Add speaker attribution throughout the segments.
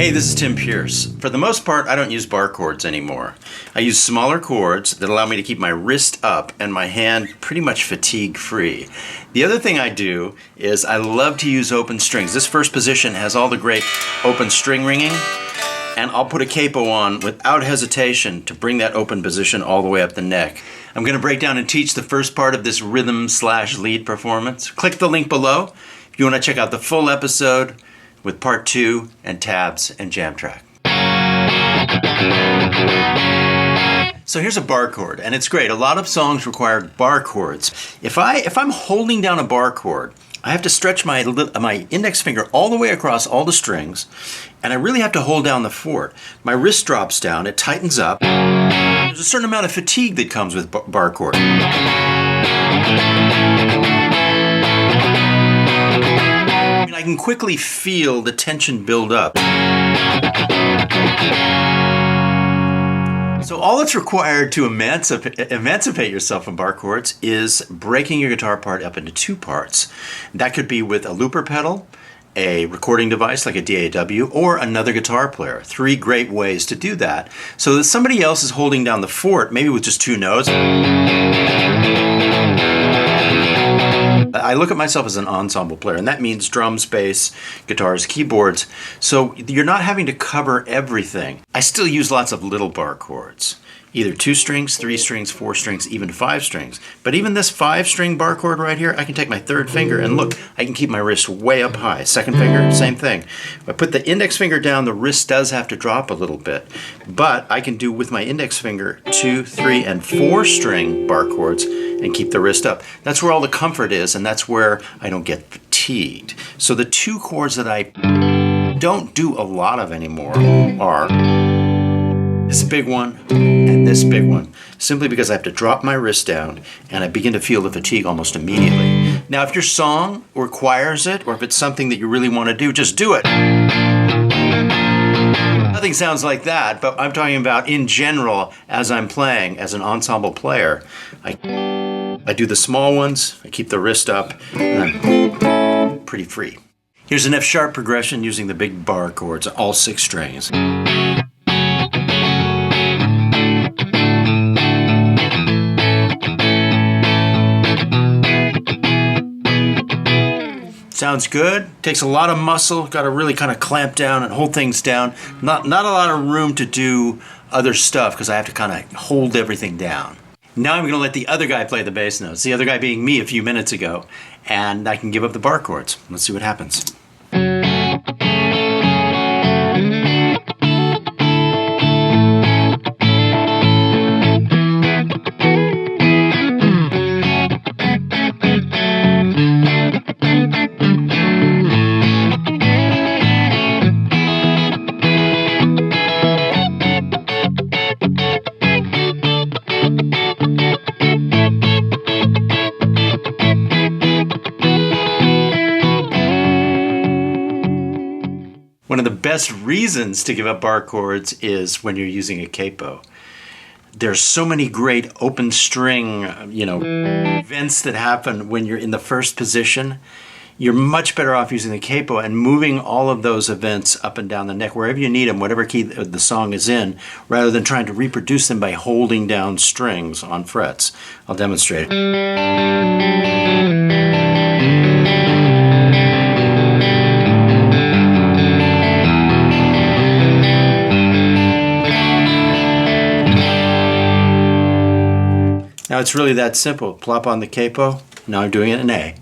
Speaker 1: Hey, this is Tim Pierce. For the most part, I don't use bar chords anymore. I use smaller chords that allow me to keep my wrist up and my hand pretty much fatigue-free. The other thing I do is I love to use open strings. This first position has all the great open string ringing, and I'll put a capo on without hesitation to bring that open position all the way up the neck. I'm going to break down and teach the first part of this rhythm/lead performance. Click the link below if you want to check out the full episode with part 2 and tabs and jam track. So here's a bar chord, and it's great. A lot of songs require bar chords. If I'm holding down a bar chord, I have to stretch my index finger all the way across all the strings, and I really have to hold down the fort. My wrist drops down, it tightens up. There's a certain amount of fatigue that comes with bar chord. I can quickly feel the tension build up. So all that's required to emancipate yourself from bar chords is breaking your guitar part up into 2 parts. That could be with a looper pedal, a recording device like a DAW, or another guitar player. 3 great ways to do that, so that somebody else is holding down the fort, maybe with just 2 notes. I look at myself as an ensemble player, and that means drums, bass, guitars, keyboards. So you're not having to cover everything. I still use lots of little bar chords, either 2 strings, 3 strings, 4 strings, even 5 strings. But even this 5-string bar chord right here, I can take my 3rd finger and look, I can keep my wrist way up high. 2nd finger, same thing. If I put the index finger down, the wrist does have to drop a little bit. But I can do with my index finger 2, 3, and 4-string bar chords and keep the wrist up. That's where all the comfort is, and that's where I don't get fatigued. So the 2 chords that I don't do a lot of anymore are this big one and this big one, simply because I have to drop my wrist down and I begin to feel the fatigue almost immediately. Now, if your song requires it, or if it's something that you really want to do, just do it. Nothing sounds like that, but I'm talking about in general as I'm playing as an ensemble player. I do the small ones, I keep the wrist up, and I'm pretty free. Here's an F sharp progression using the big bar chords, all 6 strings. Sounds good. Takes a lot of muscle. Got to really kind of clamp down and hold things down. Not a lot of room to do other stuff because I have to kind of hold everything down. Now I'm going to let the other guy play the bass notes. The other guy being me a few minutes ago. And I can give up the bar chords. Let's see what happens. One of the best reasons to give up bar chords is when you're using a capo. There's so many great open string, events that happen when you're in the first position. You're much better off using the capo and moving all of those events up and down the neck, wherever you need them, whatever key the song is in, rather than trying to reproduce them by holding down strings on frets. I'll demonstrate it. Now it's really that simple. Plop on the capo. Now I'm doing it in A.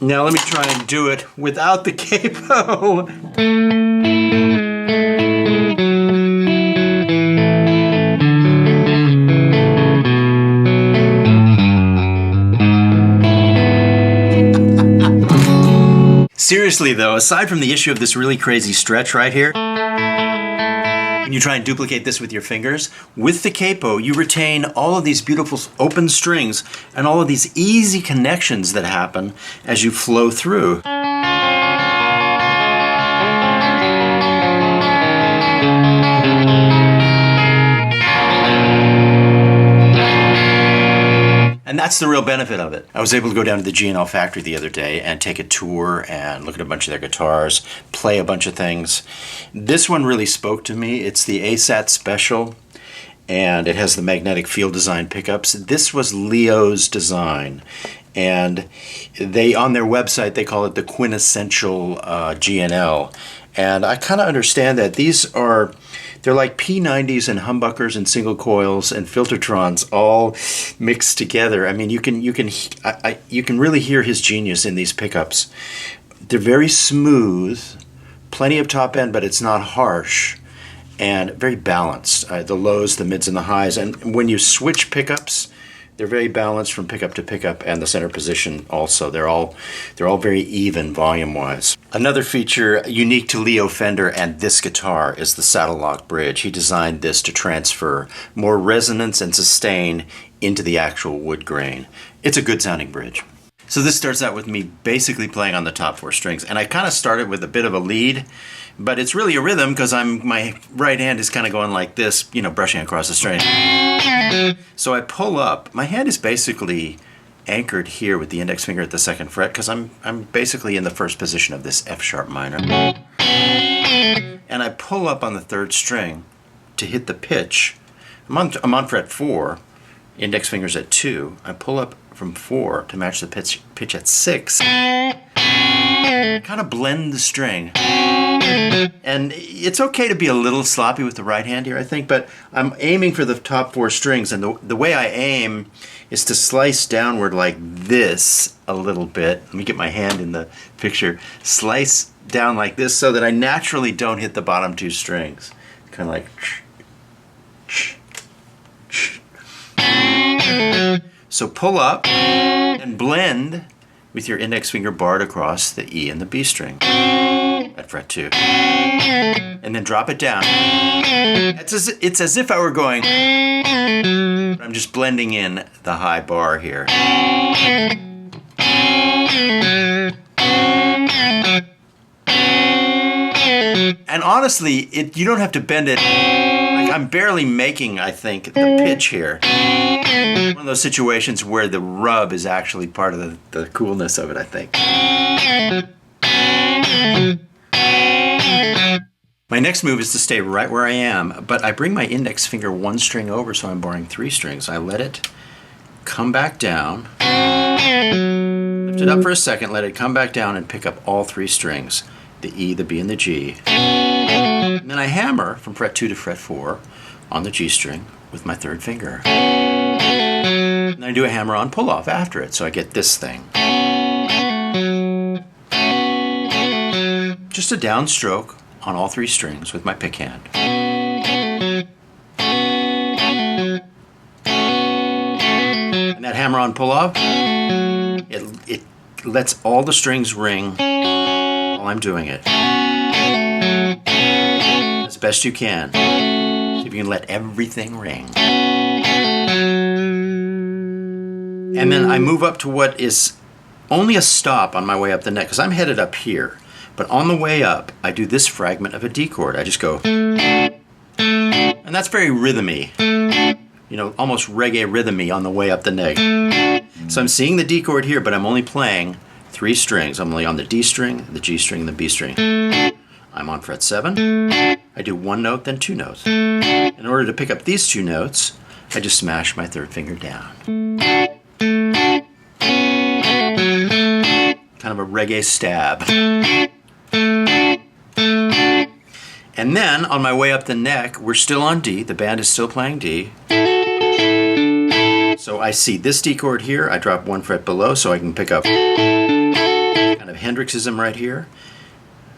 Speaker 1: Now let me try and do it without the capo. Seriously though, aside from the issue of this really crazy stretch right here, when you try and duplicate this with your fingers, with the capo you retain all of these beautiful open strings and all of these easy connections that happen as you flow through. And that's the real benefit of it. I was able to go down to the G&L factory the other day and take a tour and look at a bunch of their guitars, play a bunch of things. This one really spoke to me. It's the ASAT Special, and it has the magnetic field design pickups. This was Leo's design, and they, on their website, they call it the quintessential G&L. And I kind of understand that. They're like P90s and humbuckers and single coils and filtertrons all mixed together. I mean, you can really hear his genius in these pickups. They're very smooth, plenty of top end, but it's not harsh, and very balanced. The lows, the mids, and the highs. And when you switch pickups, they're very balanced from pickup to pickup, and the center position also. They're all very even volume-wise. Another feature unique to Leo Fender and this guitar is the saddle lock bridge. He designed this to transfer more resonance and sustain into the actual wood grain. It's a good sounding bridge. So this starts out with me basically playing on the top 4 strings, and I kind of started with a bit of a lead, but it's really a rhythm because my right hand is kind of going like this, you know, brushing across the string. So I pull up. My hand is basically anchored here with the index finger at the 2nd fret because I'm basically in the first position of this F sharp minor. And I pull up on the 3rd string to hit the pitch. I'm on fret 4, index finger's at 2. I pull up from 4 to match the pitch at 6. Kind of blend the string. And it's okay to be a little sloppy with the right hand here, I think, but I'm aiming for the top 4 strings, and the way I aim is to slice downward like this a little bit. Let me get my hand in the picture. Slice down like this so that I naturally don't hit the bottom 2 strings. Kind of like... So pull up and blend with your index finger barred across the E and the B string at fret 2. And then drop it down. It's as if I were going, but I'm just blending in the high bar here. And honestly, you don't have to bend it. Like, I'm barely making, I think, the pitch here. One of those situations where the rub is actually part of the coolness of it, I think. My next move is to stay right where I am, but I bring my index finger 1 string over, so I'm barring 3 strings. I let it come back down, lift it up for a second, let it come back down, and pick up all 3 strings, the E, the B, and the G. And then I hammer from fret 2 to fret 4 on the G string with my 3rd finger. And I do a hammer-on pull-off after it, so I get this thing. Just a downstroke on all 3 strings with my pick hand. And that hammer-on pull-off, it lets all the strings ring while I'm doing it. As best you can. See if you can let everything ring. And then I move up to what is only a stop on my way up the neck, because I'm headed up here. But on the way up, I do this fragment of a D chord. I just go, and that's very rhythmy, you know, almost reggae rhythmy on the way up the neck. So I'm seeing the D chord here, but I'm only playing 3 strings. I'm only on the D string, the G string, and the B string. I'm on fret 7. I do 1 note, then 2 notes. In order to pick up these 2 notes, I just smash my 3rd finger down. Kind of a reggae stab. And then, on my way up the neck, we're still on D. The band is still playing D. So I see this D chord here. I drop 1 fret below so I can pick up kind of Hendrixism right here.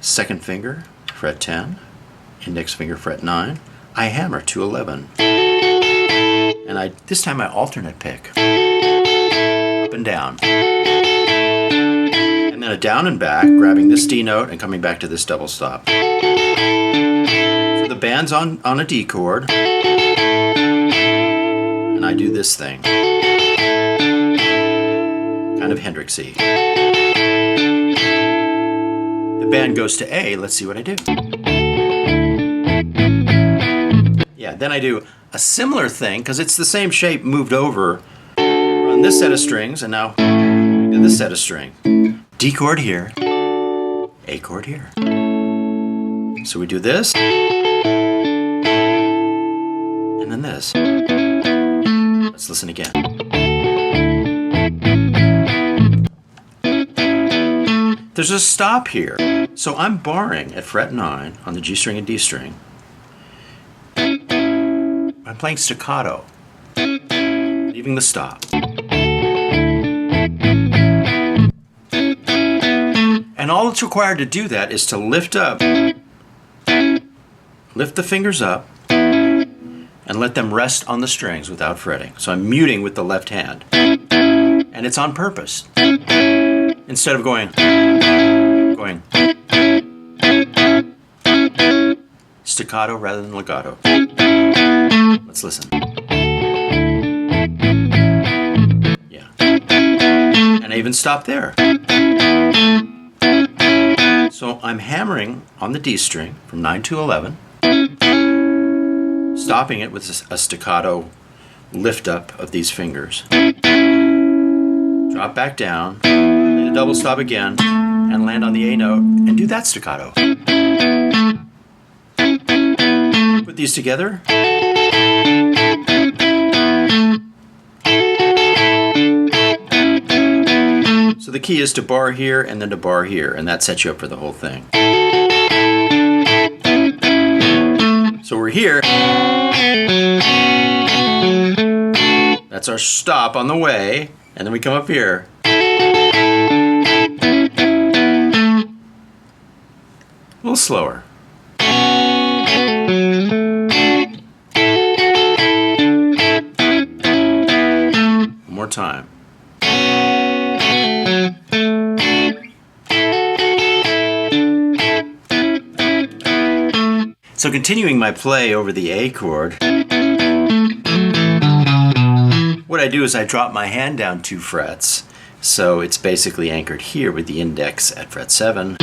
Speaker 1: 2nd finger, fret 10. Index finger, fret 9. I hammer to 11. And this time I alternate pick. Up and down. And then a down and back, grabbing this D note and coming back to this double stop. So the band's on a D chord, and I do this thing. Kind of Hendrixy. The band goes to A, let's see what I do. Yeah, then I do a similar thing, because it's the same shape moved over. Run this set of strings, and now do this set of string. D chord here, A chord here. So we do this, and then this. Let's listen again. There's a stop here. So I'm barring at fret 9 on the G string and D string. I'm playing staccato, leaving the stop. And all that's required to do that is to lift the fingers up, and let them rest on the strings without fretting. So I'm muting with the left hand. And it's on purpose. Instead of going staccato rather than legato. Let's listen. Yeah. And I even stop there. So I'm hammering on the D string from 9 to 11, stopping it with a staccato lift up of these fingers. Drop back down, play the double stop again, and land on the A note, and do that staccato. Put these together. So the key is to bar here and then to bar here, and that sets you up for the whole thing. So we're here. That's our stop on the way, and then we come up here. A little slower. One more time. So continuing my play over the A chord, what I do is I drop my hand down 2 frets, so it's basically anchored here with the index at fret 7.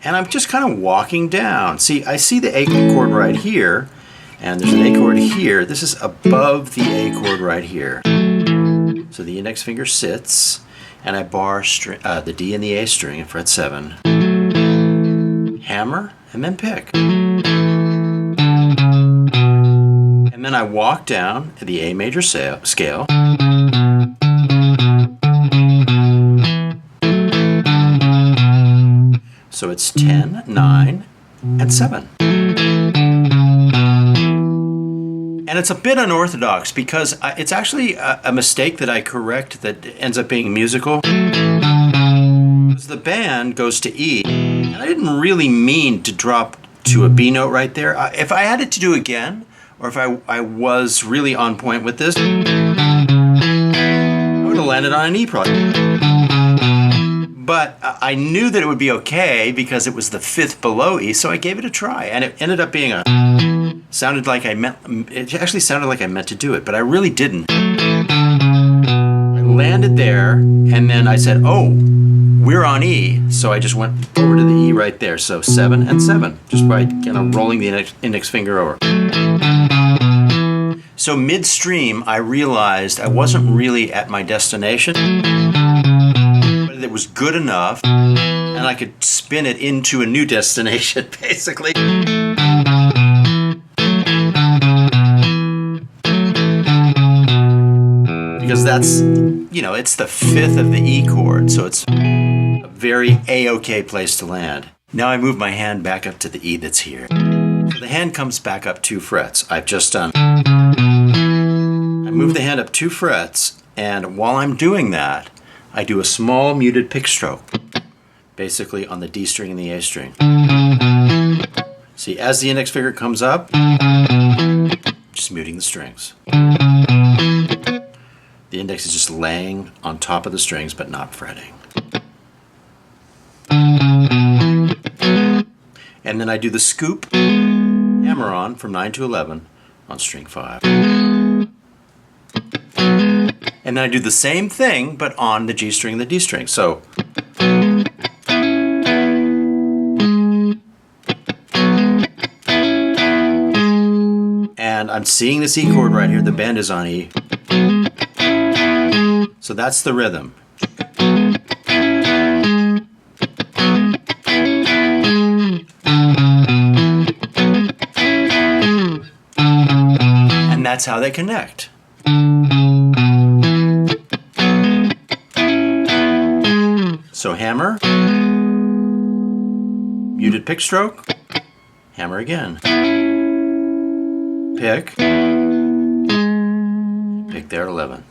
Speaker 1: And I'm just kind of walking down. See, I see the A chord right here, and there's an A chord here. This is above the A chord right here. So the index finger sits, and I bar the D and the A string at fret 7. Hammer, and then pick. And then I walk down to the A major scale. So it's 10, 9, and 7. And it's a bit unorthodox because it's actually a mistake that I correct that ends up being musical. Because the band goes to E, and I didn't really mean to drop to a B note right there. If I had it to do again, or if I was really on point with this, I would have landed on an E probably. But I knew that it would be okay because it was the 5th below E, so I gave it a try, and it ended up being it actually sounded like I meant to do it, but I really didn't. I landed there, and then I said, oh, we're on E, so I just went over to the E right there. So 7 and 7, just by kind of rolling the index finger over. So midstream, I realized I wasn't really at my destination, but it was good enough, and I could spin it into a new destination, basically. Because that's, it's the 5th of the E chord, so it's a very A-okay place to land. Now I move my hand back up to the E that's here. So the hand comes back up 2 frets. I've just done. I move the hand up 2 frets, and while I'm doing that, I do a small muted pick stroke, basically on the D string and the A string. See, as the index finger comes up, just muting the strings. The index is just laying on top of the strings but not fretting. And then I do the scoop hammer-on from 9 to 11 on string 5. And then I do the same thing but on the G string and the D string. So and I'm seeing this E chord right here. The bend is on E. So that's the rhythm. And that's how they connect. So hammer, muted pick stroke, hammer again. Pick there at 11.